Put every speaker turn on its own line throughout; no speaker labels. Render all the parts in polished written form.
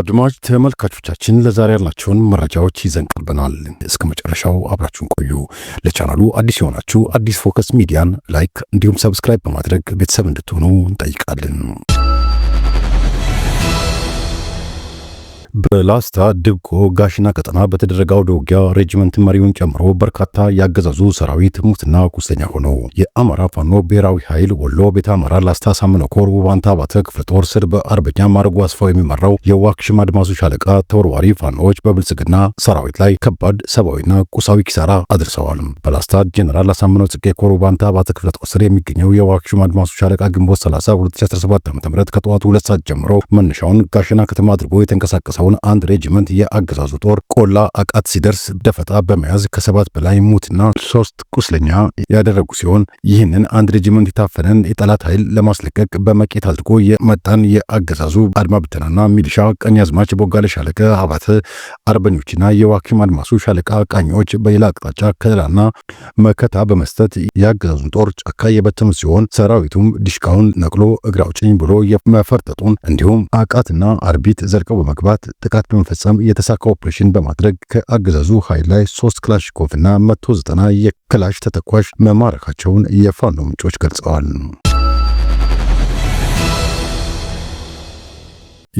አድማጭ ተመልካቾቻችን ለዛሬ ያልናቸውን መረጃዎች ይዘን ቀርበናል። እስከ መጨረሻው አብራችሁን ቆዩ። ለቻናሉ አዲስ የሆናችሁ አዲስ ፎከስ ሚዲያን ላይክ እንዲሁም ሰብስክራይብ በማድረግ ቤተሰብ እንድትሆኑ እንጠይቃለን። በላስታ ድብቆ ጋሽና ቀጠና በተደረገው ውጊያ ሬጂመንት መሪውን ጨምሮ በርካታ ያገዛዙ ሰራዊት ሙትና ቁስለኛ ሆነው የአማራ ፋኖ ብሔራዊ ኃይል ወሎ ቤተ አማራ ላስታ ሳምነው ኮር ውባንታ ባተ ክፍለ ጦር ስር በአርበኛ ማረጉ አስፋው የሚመራው የዋክሽም አድማሱ ሻለቃ ተወርዋሪ ፋኖዎች በብልጽግና ሰራዊት ላይ ከባድ ሰብአዊና ቁሳዊ ኪሳራ አድርሰዋል። በላስታ ጄኔራል አሳምነው ጽጌ ኮር ውባንታ ባተ ክፍለ ጦር ስር የሚገኘው የዋክሽም አድማሱ ሻለቃ ግንቦት 30 2017 ዓ.ም ከጠዋቱ 2 ሰዓት ጀምሮ መነሻውን ጋሽና ከተማ አድርጎ የተንቀሳቀሰ አንድ ሬጂመንት የአገዛዙ ጦር ቆላ አቃት ሲደርስ ደፈጣ በመያዝ ከ7 በላይ ሙትና 3 ቁስለኛ ያደረጉ ሲሆን ይህንን አንድ ሬጂመንት የታፈነን የጠላት ኃይል ለማስለቀቅ በመቄት አድርጎ የመጣን የአገዛዙ አድማ ብተናና ሚሊሻ ቀኛዝማች ቦጋለ ሻለቃ አባተ አርበኞችና የዋክሽም አድማሱ ሻለቃ ቃኞች በሌላ አቅጣጫ ከለላና መከታ በመስጠት የአገዛዙን ጦር ጫካ የበተኑ ሲሆን ሰራዊቱም ዲሽቃውን ነቅሎ እግራ አውጭኝ ብሎ የመፈርጠጡን እንዲሁም አቃትና አርቢት ዘልቀው በመግባት ጥቃት በመፈጸም የተሳካ ኦፕሬሽን በማድረግ ከአገዛዙ ኃይል ላይ 3 ክላሽንኮቭና 190 የክላሽ ተተኳሽ መማረካቸውን የፋኖ ምንጮች ገልጸዋል።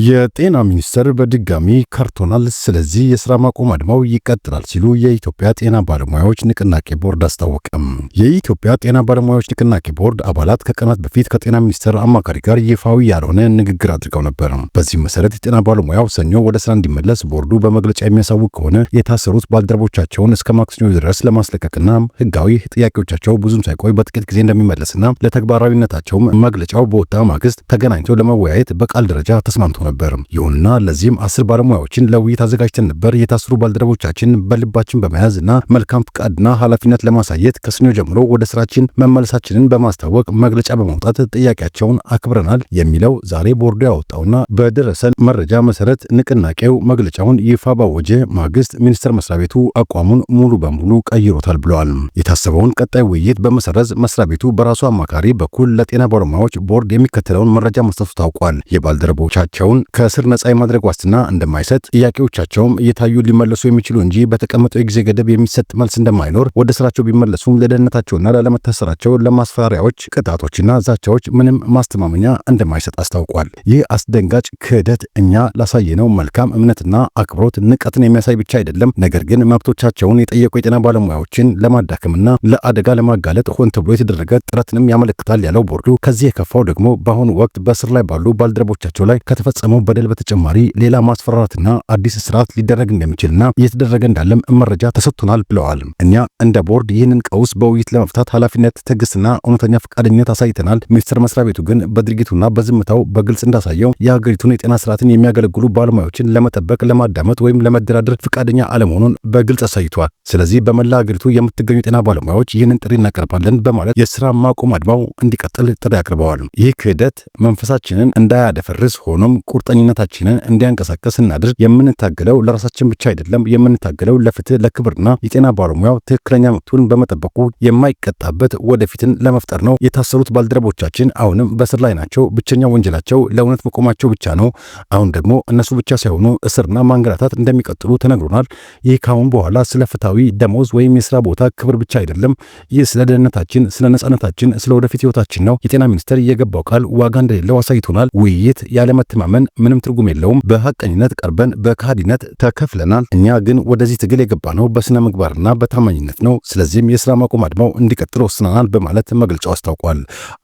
የጤና ሚኒስቴር በድጋሚ ከርቶናል፣ ስለዚህ የሥራ ማቆም አድማው ይቀጥላል ሲሉ የኢትዮጵያ ጤና ባለሙያዎች ንቅናቄ ቦርድ አስታወቀም። የኢትዮጵያ ጤና ባለሙያዎች ንቅናቄ ቦርድ አባላት ከቀናት በፊት ከጤና ሚኒስቴር አማካሪ ጋር ይፋዊ ያልሆነ ንግግር አድርገው ነበር። በዚህ መሰረት የጤና ባለሙያው ሰኞ ወደ ስራ እንዲመለስ ቦርዱ በመግለጫ የሚያሳውቅ ከሆነ የታሰሩት ባልደረቦቻቸውን እስከ ማክሰኞ ድረስ ለማስለቀቅና ሕጋዊ ጥያቄዎቻቸው ብዙም ሳይቆይ በጥቂት ጊዜ እንደሚመለስና ለተግባራዊነታቸውም መግለጫው በወጣ ማግስት ተገናኝተው ለመወያየት በቃል ደረጃ ተስማምተው ነበር። ይሁንና ለዚህም 10 ባለሙያዎችን ለውይይት አዘጋጅተን ነበር። የታሰሩ ባልደረቦቻችን በልባችን በመያዝና መልካም ፍቃድና ኃላፊነት ለማሳየት ከሰኞ ጀምሮ ወደ ስራችን መመለሳችንን በማስታወቅ መግለጫ በማውጣት ጥያቄያቸውን አክብረናል የሚለው ዛሬ ቦርዱ ያወጣውና በደረሰን መረጃ መሰረት ንቅናቄው መግለጫውን ይፋ ባወጀ ማግስት ሚኒስቴር መስሪያ ቤቱ አቋሙን ሙሉ በሙሉ ቀይሮታል ብለዋል። የታሰበውን ቀጣይ ውይይት በመሰረዝ መስሪያ ቤቱ በራሱ አማካሪ በኩል ለጤና ባለሙያዎች ቦርድ የሚከተለውን መረጃ መስጠቱ ታውቋል። የባልደረቦቻቸው ከእስር ነጻ የማድረግ ዋስትና እንደማይሰጥ፣ ጥያቄዎቻቸውም እየታዩ ሊመለሱ የሚችሉ እንጂ በተቀመጠው የጊዜ ገደብ የሚሰጥ መልስ እንደማይኖር፣ ወደ ስራቸው ቢመለሱም ለደህንነታቸውና ላለመታሰራቸው ለማስፈራሪያዎች፣ ቅጣቶችና ዛቻዎች ምንም ማስተማመኛ እንደማይሰጥ አስታውቋል። ይህ አስደንጋጭ ክህደት እኛ ላሳየነው መልካም እምነትና አክብሮት ንቀትን የሚያሳይ ብቻ አይደለም፣ ነገር ግን መብቶቻቸውን የጠየቁ የጤና ባለሙያዎችን ለማዳከምና ለአደጋ ለማጋለጥ ሆን ተብሎ የተደረገ ጥረትንም ያመለክታል ያለው ቦርዱ ከዚህ የከፋው ደግሞ በአሁኑ ወቅት በእስር ላይ ባሉ ባልደረቦቻቸው ላይ ከተፈጸመው በደል በተጨማሪ ሌላ ማስፈራራትና አዲስ ስርዓት ሊደረግ እንደሚችልና እየተደረገ እንዳለም መረጃ ተሰጥቶናል ብለዋል። እኛ እንደ ቦርድ ይህንን ቀውስ በውይይት ለመፍታት ኃላፊነት፣ ትዕግስትና እውነተኛ ፈቃደኝነት አሳይተናል። ሚኒስቴር መስሪያ ቤቱ ግን በድርጊቱና በዝምታው በግልጽ እንዳሳየው የሀገሪቱን የጤና ስርዓትን የሚያገለግሉ ባለሙያዎችን ለመጠበቅ፣ ለማዳመጥ ወይም ለመደራደር ፈቃደኛ አለመሆኑን በግልጽ አሳይቷል። ስለዚህ በመላ ሀገሪቱ የምትገኙ የጤና ባለሙያዎች ይህንን ጥሪ እናቀርባለን በማለት የስራ ማቆም አድማው እንዲቀጥል ጥሪ አቅርበዋል። ይህ ክህደት መንፈሳችንን እንዳያደፈርስ ሆኖም ቁርጠኝነታችንን እንዲያንቀሳቀስ እናድርግ። የምንታገለው ለራሳችን ብቻ አይደለም። የምንታገለው ለፍትህ፣ ለክብርና የጤና ባለሙያው ትክክለኛ መብቱን በመጠበቁ የማይቀጣበት ወደፊትን ለመፍጠር ነው። የታሰሩት ባልደረቦቻችን አሁንም በእስር ላይ ናቸው። ብቸኛ ወንጀላቸው ለእውነት መቆማቸው ብቻ ነው። አሁን ደግሞ እነሱ ብቻ ሳይሆኑ እስርና ማንገላታት እንደሚቀጥሉ ተነግሮናል። ይህ ካሁን በኋላ ስለ ፍትሃዊ ደሞዝ ወይም የስራ ቦታ ክብር ብቻ አይደለም። ይህ ስለ ደህንነታችን፣ ስለ ነጻነታችን፣ ስለ ወደፊት ህይወታችን ነው። የጤና ሚኒስቴር የገባው ቃል ዋጋ እንደሌለው አሳይቶናል። ውይይት ያለመተማመን ምንም ትርጉም የለውም። በሐቀኝነት ቀርበን በካህዲነት ተከፍለናል። እኛ ግን ወደዚህ ትግል የገባነው በስነ ምግባርና በታማኝነት ነው። ስለዚህም የስራ ማቆም አድማው እንዲቀጥል ወስነናል በማለት መግለጫው አስታውቋል።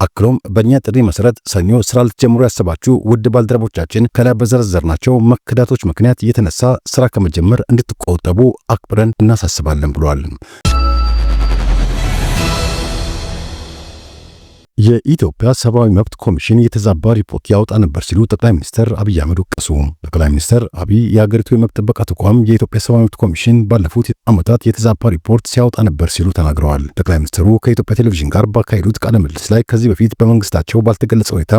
አክሎም በእኛ ጥሪ መሰረት ሰኞ ስራ ልትጀምሩ ያሰባችሁ ውድ ባልደረቦቻችን ከላይ በዘረዘርናቸው መከዳቶች ምክንያት የተነሳ ስራ ከመጀመር እንድትቆጠቡ አክብረን እናሳስባለን ብሏል። የኢትዮጵያ ሰብአዊ መብት ኮሚሽን የተዛባ ሪፖርት ያወጣ ነበር ሲሉ ጠቅላይ ሚኒስትር አብይ አህመድ ወቀሱ። ጠቅላይ ሚኒስትር አብይ የሀገሪቱ የመብት ጥበቃ ተቋም የኢትዮጵያ ሰብአዊ መብት ኮሚሽን ባለፉት ዓመታት የተዛባ ሪፖርት ሲያወጣ ነበር ሲሉ ተናግረዋል። ጠቅላይ ሚኒስትሩ ከኢትዮጵያ ቴሌቪዥን ጋር ባካሄዱት ቃለ ምልልስ ላይ ከዚህ በፊት በመንግስታቸው ባልተገለጸ ሁኔታ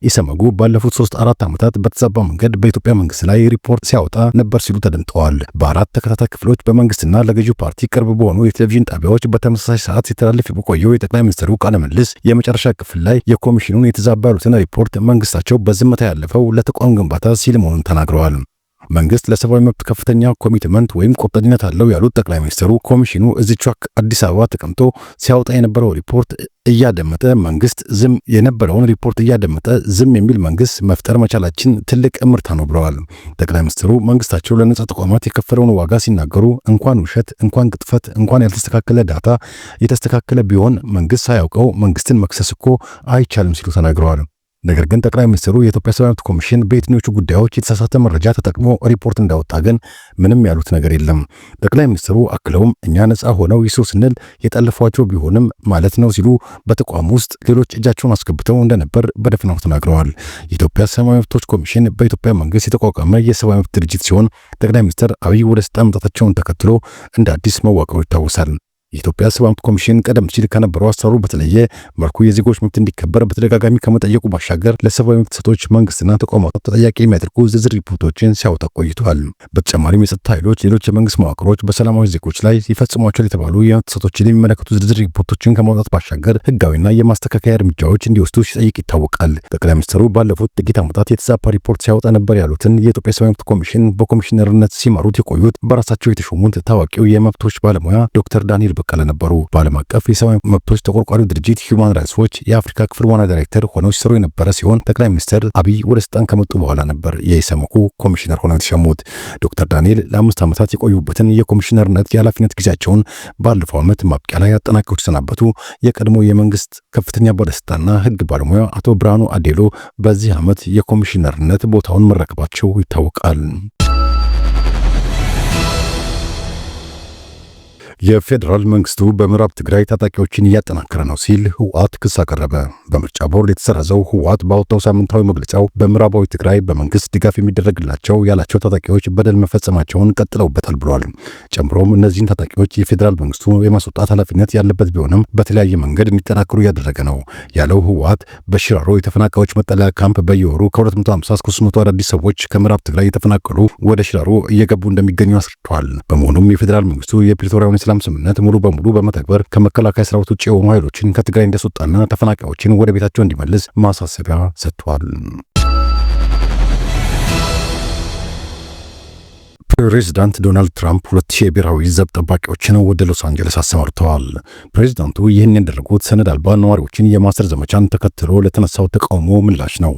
ኢሰመጉ ባለፉት 3-4 ዓመታት በተዛባ መንገድ በኢትዮጵያ መንግስት ላይ ሪፖርት ሲያወጣ ነበር ሲሉ ተደምጠዋል። በ4 ተከታታይ ክፍሎች በመንግስትና ለገዢው ፓርቲ ቅርብ በሆኑ የቴሌቪዥን ጣቢያዎች በተመሳሳይ ሰዓት ሲተላለፍ የቆየው የጠቅላይ ሚኒስትሩ ቃለ ምልልስ የመጨረሻ ክፍል ላይ የኮሚሽኑን የተዛባ ያሉትን ሪፖርት መንግስታቸው በዝምታ ያለፈው ለተቋም ግንባታ ሲል መሆኑን ተናግረዋል። መንግስት ለሰብአዊ መብት ከፍተኛ ኮሚትመንት ወይም ቁርጠኝነት አለው ያሉት ጠቅላይ ሚኒስትሩ ኮሚሽኑ እዚቹ አዲስ አበባ ተቀምጦ ሲያወጣ የነበረው ሪፖርት እያደመጠ መንግስት ዝም የነበረውን ሪፖርት እያደመጠ ዝም የሚል መንግስት መፍጠር መቻላችን ትልቅ እምርታ ነው ብለዋል። ጠቅላይ ሚኒስትሩ መንግስታቸው ለነጻ ተቋማት የከፈለውን ዋጋ ሲናገሩ እንኳን ውሸት፣ እንኳን ቅጥፈት፣ እንኳን ያልተስተካከለ ዳታ የተስተካከለ ቢሆን መንግስት ሳያውቀው መንግስትን መክሰስ እኮ አይቻልም ሲሉ ተናግረዋል። ነገር ግን ጠቅላይ ሚኒስትሩ የኢትዮጵያ ሰብአዊ መብት ኮሚሽን በየትኞቹ ጉዳዮች የተሳሳተ መረጃ ተጠቅሞ ሪፖርት እንዳወጣ ግን ምንም ያሉት ነገር የለም። ጠቅላይ ሚኒስትሩ አክለውም እኛ ነጻ ሆነው ይስሩ ስንል የጠለፏቸው ቢሆንም ማለት ነው ሲሉ በተቋም ውስጥ ሌሎች እጃቸውን አስገብተው እንደነበር በደፈናው ተናግረዋል። የኢትዮጵያ ሰብአዊ መብቶች ኮሚሽን በኢትዮጵያ መንግስት የተቋቋመ የሰብአዊ መብት ድርጅት ሲሆን ጠቅላይ ሚኒስትር አብይ ወደ ስልጣን መምጣታቸውን ተከትሎ እንደ አዲስ መዋቅሩ ይታወሳል። የኢትዮጵያ ሰብአዊ መብት ኮሚሽን ቀደም ሲል ከነበረው አሰራሩ በተለየ መልኩ የዜጎች መብት እንዲከበር በተደጋጋሚ ከመጠየቁ ባሻገር ለሰብአዊ መብት ጥሰቶች መንግስትና ተቋማት ተጠያቂ የሚያደርጉ ዝርዝር ሪፖርቶችን ሲያወጣ ቆይቷል። በተጨማሪም የጸጥታ ኃይሎች፣ ሌሎች የመንግስት መዋቅሮች በሰላማዊ ዜጎች ላይ ይፈጽሟቸዋል የተባሉ የመብት ጥሰቶችን የሚመለከቱ ዝርዝር ሪፖርቶችን ከማውጣት ባሻገር ህጋዊና የማስተካከያ እርምጃዎች እንዲወስዱ ሲጠይቅ ይታወቃል። ጠቅላይ ሚኒስትሩ ባለፉት ጥቂት ዓመታት የተዛባ ሪፖርት ሲያወጣ ነበር ያሉትን የኢትዮጵያ ሰብአዊ መብት ኮሚሽን በኮሚሽነርነት ሲመሩት የቆዩት በራሳቸው የተሾሙት ታዋቂው የመብቶች ባለሙያ ዶክተር ዳንኤል በቀለ ነበሩ። በዓለም አቀፍ የሰብአዊ መብቶች ተቆርቋሪ ድርጅት ሂውማን ራይትስ ዎች የአፍሪካ ክፍል ዋና ዳይሬክተር ሆነው ሲሰሩ የነበረ ሲሆን ጠቅላይ ሚኒስትር አብይ ወደ ስልጣን ከመጡ በኋላ ነበር የኢሰመኮ ኮሚሽነር ሆነው የተሸሙት። ዶክተር ዳንኤል ለ5 ዓመታት የቆዩበትን የኮሚሽነርነት የኃላፊነት ጊዜያቸውን ባለፈው ዓመት ማብቂያ ላይ አጠናቀው ተሰናበቱ። የቀድሞ የመንግስት ከፍተኛ ባለስልጣንና ህግ ባለሙያ አቶ ብርሃኑ አዴሎ በዚህ ዓመት የኮሚሽነርነት ቦታውን መረከባቸው ይታወቃል። የፌዴራል መንግስቱ በምዕራብ ትግራይ ታጣቂዎችን እያጠናከረ ነው ሲል ህወሓት ክስ አቀረበ። በምርጫ ቦርድ የተሰረዘው ህወሓት ባወጣው ሳምንታዊ መግለጫው በምዕራባዊ ትግራይ በመንግስት ድጋፍ የሚደረግላቸው ያላቸው ታጣቂዎች በደል መፈጸማቸውን ቀጥለውበታል ብሏል። ጨምሮም እነዚህን ታጣቂዎች የፌዴራል መንግስቱ የማስወጣት ኃላፊነት ያለበት ቢሆንም በተለያየ መንገድ እንዲጠናከሩ እያደረገ ነው ያለው ህወሓት በሽራሮ የተፈናቃዮች መጠለያ ካምፕ በየወሩ ከ250 እስከ 300 አዳዲስ ሰዎች ከምዕራብ ትግራይ የተፈናቀሉ ወደ ሽራሮ እየገቡ እንደሚገኙ አስረድቷል። በመሆኑም የፌዴራል መንግስቱ የፕሪቶሪያውን የሰላም ስምምነት ሙሉ በሙሉ በመተግበር ከመከላከያ ሰራዊት ውጭ የሆኑ ኃይሎችን ከትግራይ እንዲያስወጣና ተፈናቃዮችን ወደ ቤታቸው እንዲመልስ ማሳሰቢያ ሰጥቷል። ፕሬዚዳንት ዶናልድ ትራምፕ 2000 የብሔራዊ ዘብ ጠባቂዎችን ወደ ሎስ አንጀለስ አሰማርተዋል። ፕሬዚዳንቱ ይህን ያደረጉት ሰነድ አልባ ነዋሪዎችን የማሰር ዘመቻን ተከትሎ ለተነሳው ተቃውሞ ምላሽ ነው።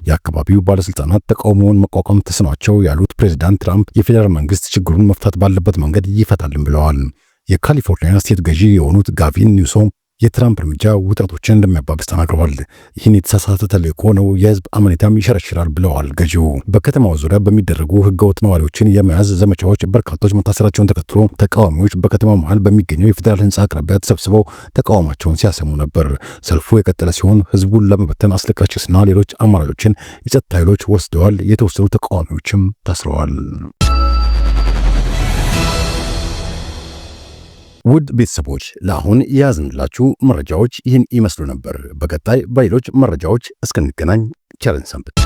የአካባቢው ባለስልጣናት ተቃውሞውን መቋቋም ተስኗቸው ያሉት ፕሬዚዳንት ትራምፕ የፌዴራል መንግስት ችግሩን መፍታት ባለበት መንገድ ይፈታልን ብለዋል። የካሊፎርኒያ ስቴት ገዢ የሆኑት ጋቪን ኒውሶም የትራምፕ እርምጃ ውጥረቶችን እንደሚያባብስ ተናግረዋል። ይህን የተሳሳተ ተልዕኮ ነው፣ የህዝብ አመኔታም ይሸረሽራል ብለዋል ገዢው። በከተማው ዙሪያ በሚደረጉ ህገወጥ ነዋሪዎችን የመያዝ ዘመቻዎች በርካቶች መታሰራቸውን ተከትሎ ተቃዋሚዎች በከተማው መሃል በሚገኘው የፌዴራል ህንፃ አቅራቢያ ተሰብስበው ተቃውሟቸውን ሲያሰሙ ነበር። ሰልፉ የቀጠለ ሲሆን ህዝቡን ለመበተን አስለቃሽ ጭስና ሌሎች አማራጮችን የጸጥታ ኃይሎች ወስደዋል። የተወሰኑ ተቃዋሚዎችም ታስረዋል። ውድ ቤተሰቦች ለአሁን የያዝንላችሁ መረጃዎች ይህን ይመስሉ ነበር። በቀጣይ በሌሎች መረጃዎች እስክንገናኝ ቸርን ሰንብት።